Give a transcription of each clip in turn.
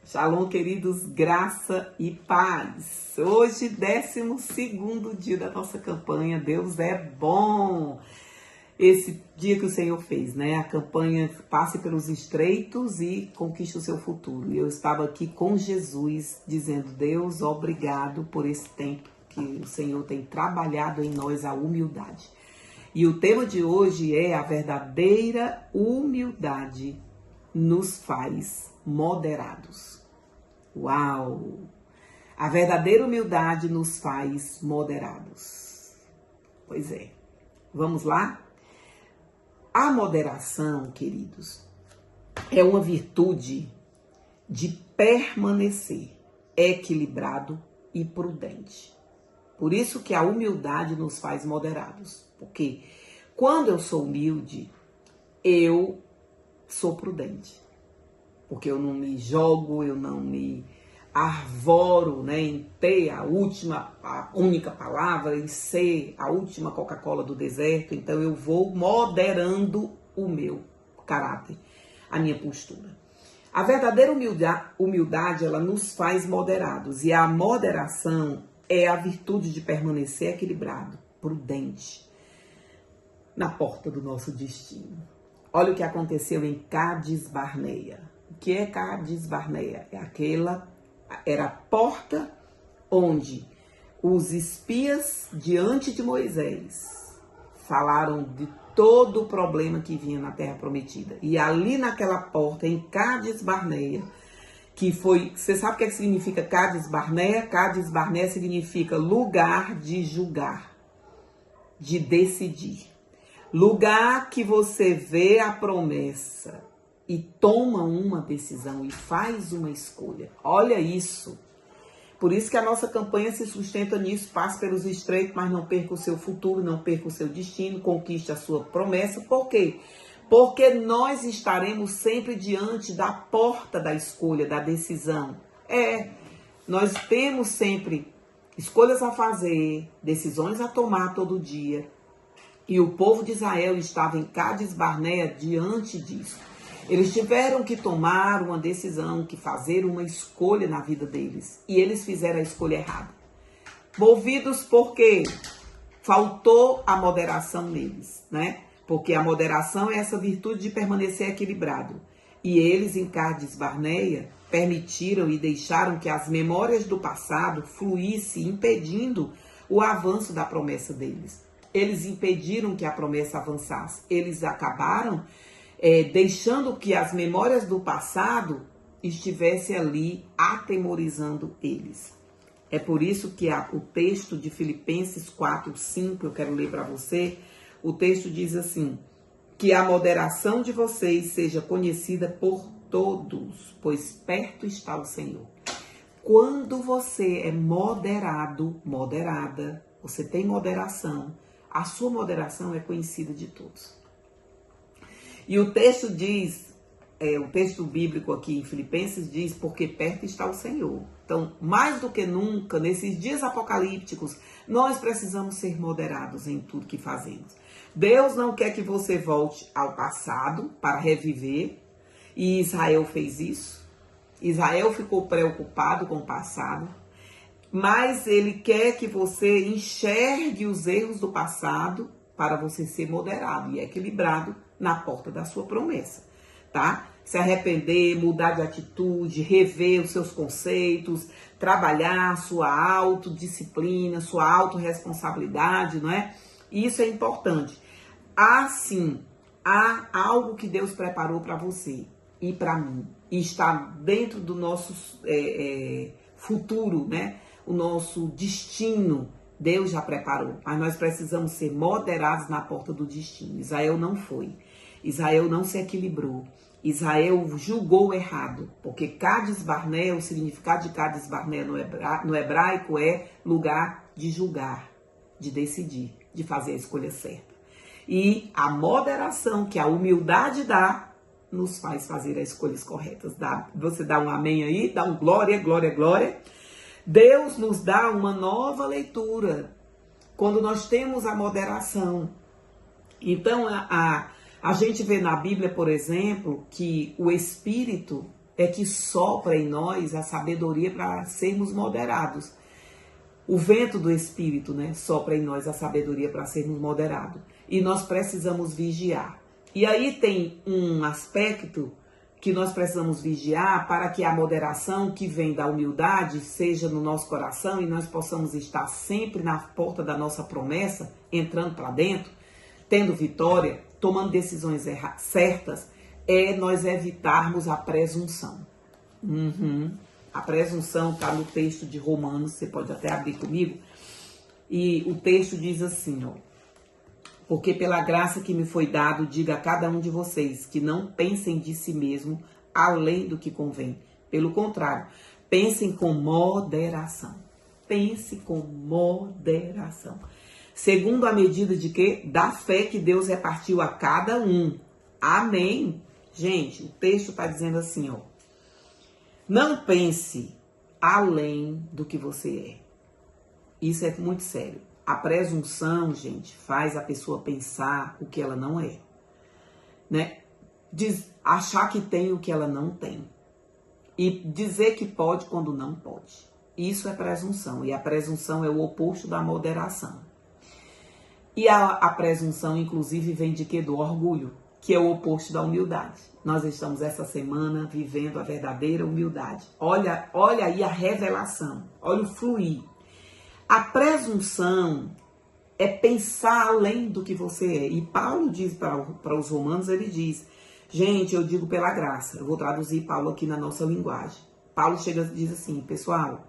Shalom, queridos, graça e paz. Hoje, 12º dia da nossa campanha, Deus é bom. Esse dia que o Senhor fez, né? A campanha Passe pelos Estreitos e Conquiste o Seu Futuro. E eu estava aqui com Jesus, dizendo, Deus, obrigado por esse tempo que o Senhor tem trabalhado em nós a humildade. E o tema de hoje é a verdadeira humildade nos faz moderados. Uau! A verdadeira humildade nos faz moderados. Pois é. Vamos lá? A moderação, queridos, é uma virtude de permanecer equilibrado e prudente. Por isso que a humildade nos faz moderados. Porque quando eu sou humilde, eu sou prudente. Porque eu não me jogo, eu não me arvoro, né, em ter a única palavra, em ser a última Coca-Cola do deserto. Então eu vou moderando o meu caráter, a minha postura. A verdadeira humildade, ela nos faz moderados. E a moderação é a virtude de permanecer equilibrado, prudente, na porta do nosso destino. Olha o que aconteceu em Cádiz Barneia. O que é Cádiz Barneia? Era a porta onde os espias diante de Moisés falaram de todo o problema que vinha na Terra Prometida. E ali naquela porta, em Cádiz Barneia, que foi... Você sabe o que significa Cádiz Barneia? Cádiz Barneia significa lugar de julgar, de decidir. Lugar que você vê a promessa e toma uma decisão e faz uma escolha. Olha isso. Por isso que a nossa campanha se sustenta nisso. Passe pelos estreitos, mas não perca o seu futuro, não perca o seu destino, conquiste a sua promessa. Por quê? Porque nós estaremos sempre diante da porta da escolha, da decisão. Nós temos sempre escolhas a fazer, decisões a tomar todo dia. E o povo de Israel estava em Cádiz Barneia diante disso. Eles tiveram que tomar uma decisão, que fazer uma escolha na vida deles. E eles fizeram a escolha errada. Movidos porque faltou a moderação neles, né? Porque a moderação é essa virtude de permanecer equilibrado. E eles, em Cádiz Barneia, permitiram e deixaram que as memórias do passado fluíssem, impedindo o avanço da promessa deles. Eles impediram que a promessa avançasse. Eles acabaram deixando que as memórias do passado estivessem ali atemorizando eles. É por isso que o texto de Filipenses 4:5, eu quero ler para você, o texto diz assim, que a moderação de vocês seja conhecida por todos, pois perto está o Senhor. Quando você é moderado, moderada, você tem moderação, a sua moderação é conhecida de todos. E o texto diz, o texto bíblico aqui em Filipenses diz, porque perto está o Senhor. Então, mais do que nunca, nesses dias apocalípticos, nós precisamos ser moderados em tudo que fazemos. Deus não quer que você volte ao passado para reviver, e Israel fez isso. Israel ficou preocupado com o passado, mas ele quer que você enxergue os erros do passado para você ser moderado e equilibrado na porta da sua promessa, tá? Se arrepender, mudar de atitude, rever os seus conceitos, trabalhar sua autodisciplina, sua autorresponsabilidade, não é? Isso é importante. Assim, há algo que Deus preparou para você e para mim, e está dentro do nosso futuro, né? O nosso destino, Deus já preparou, mas nós precisamos ser moderados na porta do destino. Israel não foi. Israel não se equilibrou. Israel julgou errado, porque Cádiz Barneia, o significado de Cádiz Barneia no hebraico é lugar de julgar, de decidir, de fazer a escolha certa. E a moderação que a humildade dá, nos faz fazer as escolhas corretas. Você dá um amém aí, dá um glória, glória, glória. Deus nos dá uma nova leitura quando nós temos a moderação. Então, a gente vê na Bíblia, por exemplo, que o Espírito é que sopra em nós a sabedoria para sermos moderados. O vento do Espírito, né, sopra em nós a sabedoria para sermos moderados. E nós precisamos vigiar. E aí tem um aspecto que nós precisamos vigiar para que a moderação que vem da humildade seja no nosso coração e nós possamos estar sempre na porta da nossa promessa, entrando para dentro, tendo vitória, tomando decisões certas, é nós evitarmos a presunção. A presunção está no texto de Romanos, você pode até abrir comigo. E o texto diz assim, ó. Porque pela graça que me foi dado, diga a cada um de vocês que não pensem de si mesmo além do que convém. Pelo contrário, pensem com moderação. Pense com moderação. Segundo a medida de quê? Da fé que Deus repartiu a cada um. Amém. Gente, o texto está dizendo assim, ó. Não pense além do que você é. Isso é muito sério. A presunção, gente, faz a pessoa pensar o que ela não é. Né? Achar que tem o que ela não tem. E dizer que pode quando não pode. Isso é presunção. E a presunção é o oposto da moderação. E a presunção, inclusive, vem de quê? Do orgulho, que é o oposto da humildade. Nós estamos essa semana vivendo a verdadeira humildade. Olha aí a revelação, olha o fluir. A presunção é pensar além do que você é. E Paulo diz para os romanos, ele diz, gente, eu digo pela graça. Eu vou traduzir Paulo aqui na nossa linguagem. Paulo chega e diz assim, pessoal,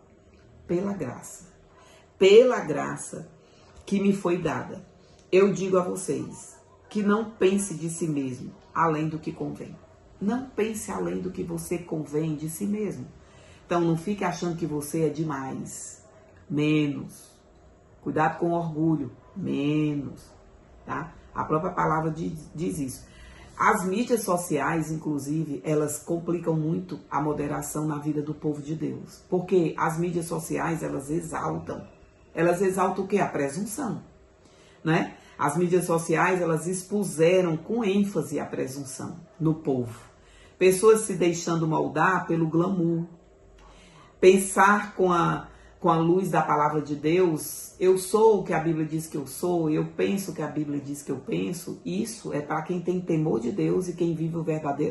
pela graça que me foi dada, eu digo a vocês que não pense de si mesmo além do que convém. Não pense além do que você convém de si mesmo. Então não fique achando que você é demais. Menos. Cuidado com o orgulho. Menos. Tá? A própria palavra diz isso. As mídias sociais, inclusive, elas complicam muito a moderação na vida do povo de Deus. Porque as mídias sociais, elas exaltam. Elas exaltam o quê? A presunção. Né? As mídias sociais, elas expuseram com ênfase a presunção no povo. Pessoas se deixando moldar pelo glamour. Pensar com a luz da palavra de Deus, eu sou o que a Bíblia diz que eu sou, eu penso o que a Bíblia diz que eu penso. Isso é para quem tem temor de Deus e quem vive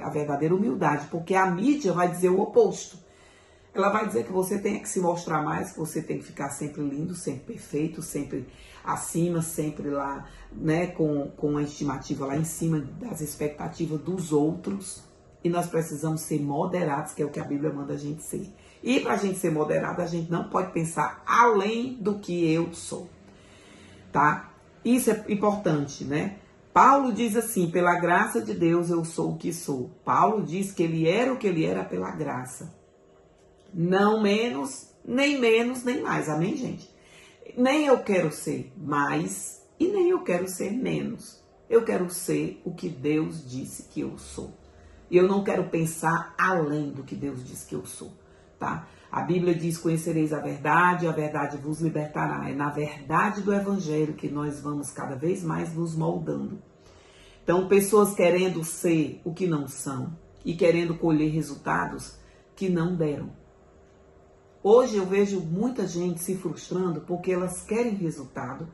a verdadeira humildade. Porque a mídia vai dizer o oposto. Ela vai dizer que você tem que se mostrar mais, que você tem que ficar sempre lindo, sempre perfeito, sempre acima, sempre lá, né, com a estimativa lá em cima das expectativas dos outros. E nós precisamos ser moderados, que é o que a Bíblia manda a gente ser. E para a gente ser moderado, a gente não pode pensar além do que eu sou. Tá? Isso é importante, né? Paulo diz assim, pela graça de Deus eu sou o que sou. Paulo diz que ele era o que ele era pela graça. Não menos, nem mais. Amém, gente? Nem eu quero ser mais e nem eu quero ser menos. Eu quero ser o que Deus disse que eu sou. E eu não quero pensar além do que Deus diz que eu sou, tá? A Bíblia diz, conhecereis a verdade vos libertará. É na verdade do Evangelho que nós vamos cada vez mais nos moldando. Então, pessoas querendo ser o que não são e querendo colher resultados que não deram. Hoje eu vejo muita gente se frustrando porque elas querem resultado,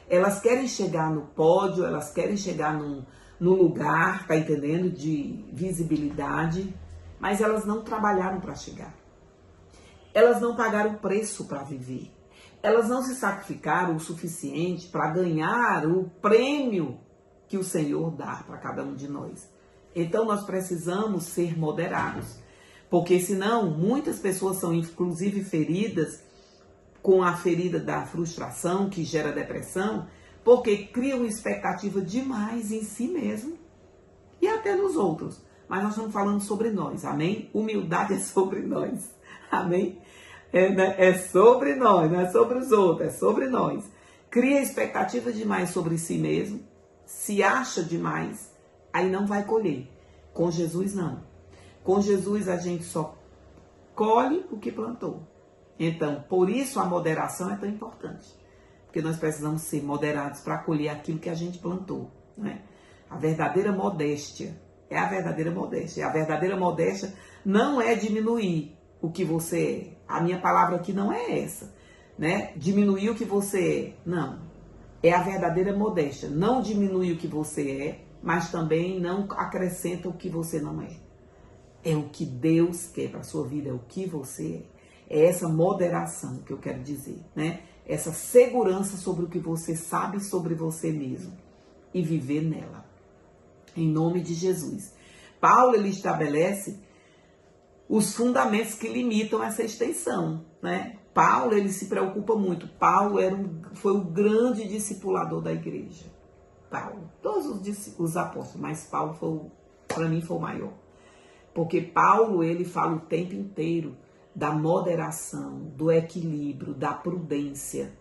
elas querem chegar no pódio, elas querem chegar no lugar, tá entendendo, de visibilidade, mas elas não trabalharam para chegar. Elas não pagaram preço para viver. Elas não se sacrificaram o suficiente para ganhar o prêmio que o Senhor dá para cada um de nós. Então nós precisamos ser moderados, porque senão muitas pessoas são inclusive feridas com a ferida da frustração que gera depressão, porque criam expectativa demais em si mesmo e até nos outros. Mas nós estamos falando sobre nós, amém? Humildade é sobre nós, amém? É sobre nós, não é sobre os outros, é sobre nós. Cria expectativa demais sobre si mesmo, se acha demais, aí não vai colher. Com Jesus não. Com Jesus a gente só colhe o que plantou. Então, por isso a moderação é tão importante. Porque nós precisamos ser moderados para colher aquilo que a gente plantou, né? A verdadeira modéstia é a verdadeira modéstia. A verdadeira modéstia não é diminuir o que você é. A minha palavra aqui não é essa, né? Diminuir o que você é. Não. É a verdadeira modéstia. Não diminuir o que você é, mas também não acrescenta o que você não é. É o que Deus quer para a sua vida, é o que você é. É essa moderação que eu quero dizer, né? Essa segurança sobre o que você sabe sobre você mesmo e viver nela. Em nome de Jesus. Paulo, ele estabelece os fundamentos que limitam essa extensão, né? Paulo, ele se preocupa muito. Paulo foi o grande discipulador da igreja. Paulo, todos os apóstolos, mas Paulo para mim foi o maior. Porque Paulo, ele fala o tempo inteiro da moderação, do equilíbrio, da prudência.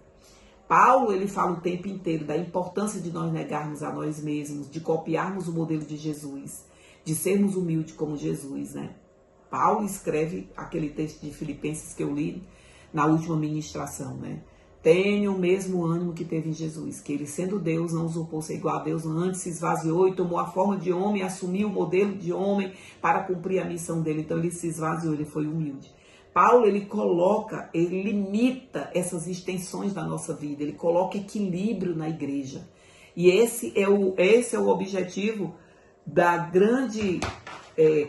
Paulo, ele fala o tempo inteiro da importância de nós negarmos a nós mesmos, de copiarmos o modelo de Jesus, de sermos humildes como Jesus, né? Paulo escreve aquele texto de Filipenses que eu li na última ministração, né? Tenha o mesmo ânimo que teve em Jesus, que ele, sendo Deus, não usurpou ser igual a Deus, antes se esvaziou e tomou a forma de homem, assumiu o modelo de homem para cumprir a missão dele. Então ele se esvaziou, ele foi humilde. Paulo, ele limita essas extensões da nossa vida, ele coloca equilíbrio na igreja. E esse é o objetivo da grande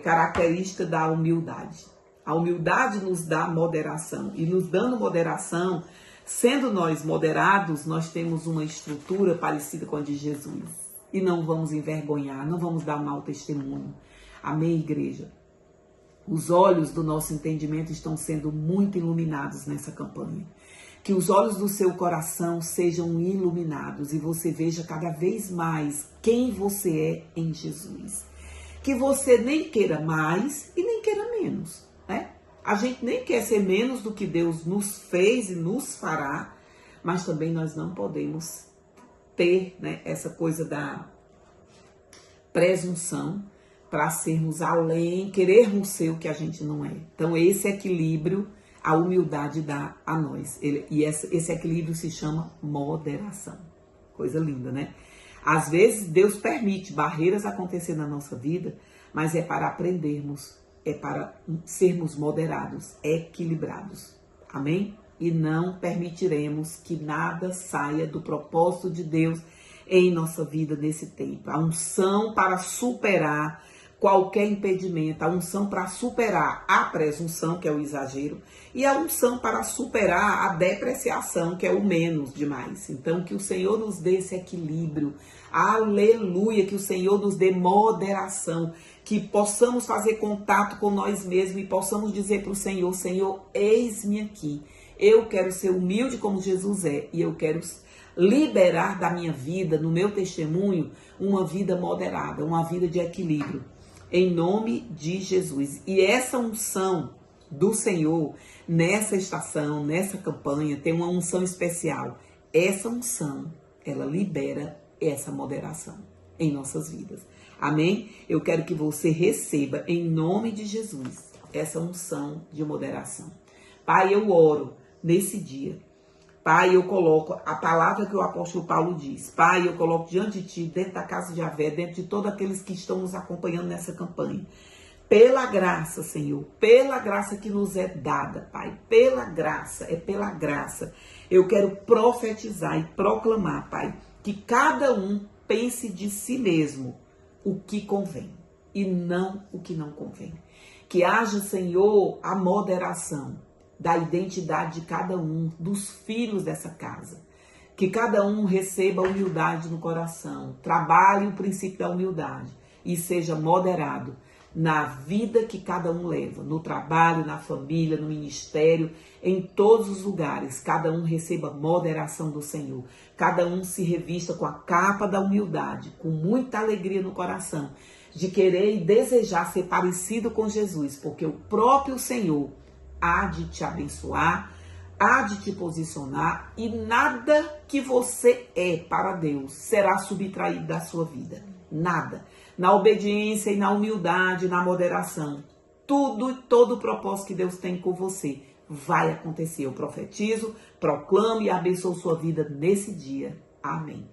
característica da humildade. A humildade nos dá moderação, e nos dando moderação, sendo nós moderados, nós temos uma estrutura parecida com a de Jesus. E não vamos envergonhar, não vamos dar mau testemunho. Amém, igreja? Os olhos do nosso entendimento estão sendo muito iluminados nessa campanha. Que os olhos do seu coração sejam iluminados e você veja cada vez mais quem você é em Jesus. Que você nem queira mais e nem queira menos, né? A gente nem quer ser menos do que Deus nos fez e nos fará, mas também nós não podemos ter, né, essa coisa da presunção para sermos além, querermos ser o que a gente não é. Então esse equilíbrio, a humildade dá a nós. Esse equilíbrio se chama moderação. Coisa linda, né? Às vezes Deus permite barreiras acontecer na nossa vida, mas é para aprendermos, é para sermos moderados, equilibrados. Amém? E não permitiremos que nada saia do propósito de Deus em nossa vida nesse tempo. A unção para superar qualquer impedimento, a unção para superar a presunção, que é o exagero, e a unção para superar a depreciação, que é o menos demais. Então, que o Senhor nos dê esse equilíbrio, aleluia, que o Senhor nos dê moderação, que possamos fazer contato com nós mesmos e possamos dizer para o Senhor, Senhor, eis-me aqui, eu quero ser humilde como Jesus é, e eu quero liberar da minha vida, no meu testemunho, uma vida moderada, uma vida de equilíbrio. Em nome de Jesus. E essa unção do Senhor, nessa estação, nessa campanha, tem uma unção especial. Essa unção, ela libera essa moderação em nossas vidas. Amém? Eu quero que você receba, em nome de Jesus, essa unção de moderação. Pai, eu oro nesse dia. Pai, eu coloco a palavra que o apóstolo Paulo diz. Pai, eu coloco diante de ti, dentro da casa de Javé, dentro de todos aqueles que estão nos acompanhando nessa campanha. Pela graça, Senhor, pela graça que nos é dada, Pai, pela graça, é pela graça. Eu quero profetizar e proclamar, Pai, que cada um pense de si mesmo o que convém e não o que não convém. Que haja, Senhor, a moderação da identidade de cada um, dos filhos dessa casa. Que cada um receba humildade no coração, trabalhe o princípio da humildade e seja moderado na vida que cada um leva, no trabalho, na família, no ministério, em todos os lugares. Cada um receba moderação do Senhor. Cada um se revista com a capa da humildade, com muita alegria no coração, de querer e desejar ser parecido com Jesus, porque o próprio Senhor há de te abençoar, há de te posicionar e nada que você é para Deus será subtraído da sua vida. Nada. Na obediência e na humildade, na moderação, todo o propósito que Deus tem com você vai acontecer. Eu profetizo, proclamo e abençoo sua vida nesse dia. Amém.